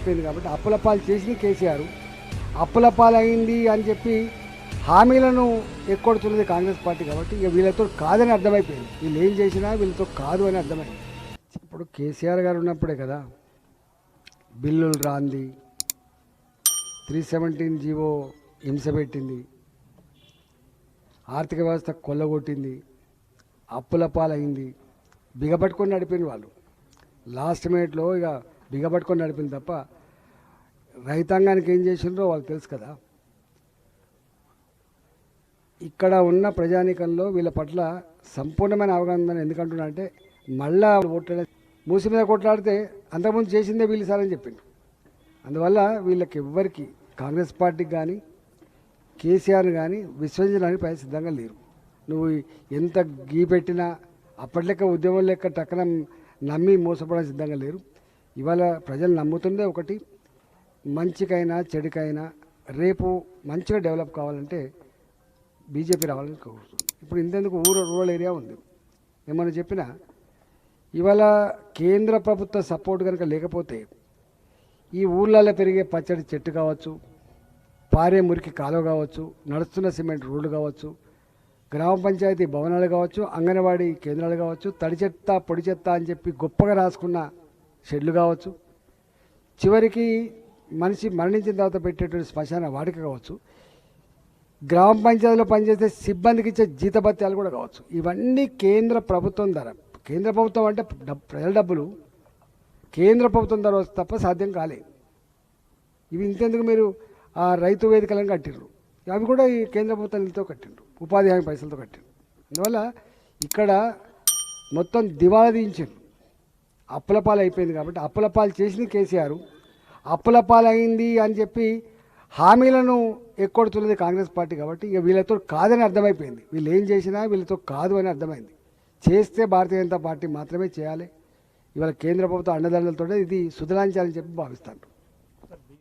అయిపోయింది కాబట్టి అప్పుల పాలు చేసింది కేసీఆర్, అప్పుల పాలు అయింది అని చెప్పి హామీలను ఎక్కొడుతున్నది కాంగ్రెస్ పార్టీ కాబట్టి ఇక వీళ్ళతో కాదని అర్థమైపోయింది. వీళ్ళు ఏం చేసినా వీళ్ళతో కాదు అని అర్థమైంది. ఇప్పుడు కేసీఆర్ గారు ఉన్నప్పుడే కదా బిల్లులు రాంది, 317 జీవో హింస పెట్టింది, ఆర్థిక వ్యవస్థ కొల్లగొట్టింది, అప్పుల పాలైంది, బిగపట్టుకొని నడిపింది వాళ్ళు. లాస్ట్ మినిట్లో ఇక బిగపట్టుకొని నడిపింది తప్ప రైతాంగానికి ఏం చేసిండ్రో వాళ్ళకి తెలుసు కదా. ఇక్కడ ఉన్న ప్రజానీకంలో వీళ్ళ పట్ల సంపూర్ణమైన అవగాహన ఉందని ఎందుకంటున్నా అంటే మళ్ళా ఓట్ల మూసి మీద కొట్లాడితే అంతకుముందు చేసిందే వీళ్ళు సారని చెప్పిండు. అందువల్ల వీళ్ళకి ఎవ్వరికి కాంగ్రెస్ పార్టీకి కానీ కేసీఆర్ని కానీ విశ్వసించడానికి ప్రయత్నం సిద్ధంగా లేరు. నువ్వు ఎంత గీ పెట్టినా అప్పటి లెక్క ఉద్యమం లెక్క టక్కన నమ్మి మోసపోవడానికి సిద్ధంగా లేరు. ఇవాళ ప్రజలు నమ్ముతుందే ఒకటి, మంచికైనా చెడుకైనా రేపు మంచిగా డెవలప్ కావాలంటే బీజేపీ రావాలని కోరుతుంది. ఇప్పుడు ఇంతెందుకు రూరల్ ఏరియా ఉంది, ఏమన్నా చెప్పినా ఇవాళ కేంద్ర ప్రభుత్వ సపోర్ట్ కనుక లేకపోతే ఈ ఊళ్ళల్లో పెరిగే పచ్చడి చెట్టు కావచ్చు, పారే మురికి కాలువ కావచ్చు, నడుస్తున్న సిమెంట్ రోడ్లు కావచ్చు, గ్రామ పంచాయతీ భవనాలు కావచ్చు, అంగన్వాడీ కేంద్రాలు కావచ్చు, తడి చెత్త పొడి చెత్త అని చెప్పి గొప్పగా రాసుకున్న షెడ్లు కావచ్చు, చివరికి మనిషి మరణించిన తర్వాత పెట్టేటువంటి శ్మశాన వాటిక కావచ్చు, గ్రామ పంచాయతీలో పనిచేసే సిబ్బందికి ఇచ్చే జీతభత్యాలు కూడా కావచ్చు. ఇవన్నీ కేంద్ర ప్రభుత్వం ధర. కేంద్ర ప్రభుత్వం అంటే ప్రజల డబ్బులు కేంద్ర ప్రభుత్వం ధర వస్తే తప్ప సాధ్యం కాలే. ఇవి ఇంతెందుకు మీరు ఆ రైతు వేదికలను కట్టిండ్రు, అవి కూడా ఈ కేంద్ర ప్రభుత్వం నిధులతో కట్టిండ్రు, ఉపాధి హామీ పైసలతో కట్టిండ్రు. అందువల్ల ఇక్కడ మొత్తం దివాలా తీయించారు, అప్పుల పాలు అయిపోయింది కాబట్టి అప్పుల పాలు చేసింది కేసీఆర్, అప్పుల పాలు అయింది అని చెప్పి హామీలను ఎక్కొడుతున్నది కాంగ్రెస్ పార్టీ కాబట్టి ఇక వీళ్ళతో కాదని అర్థమైపోయింది. వీళ్ళు ఏం చేసినా వీళ్ళతో కాదు అని అర్థమైంది. చేస్తే భారతీయ జనతా పార్టీ మాత్రమే చేయాలి. ఇవాళ కేంద్ర ప్రభుత్వ అండదండలతో ఇది సుధలాంచాలని చెప్పి భావిస్తాను.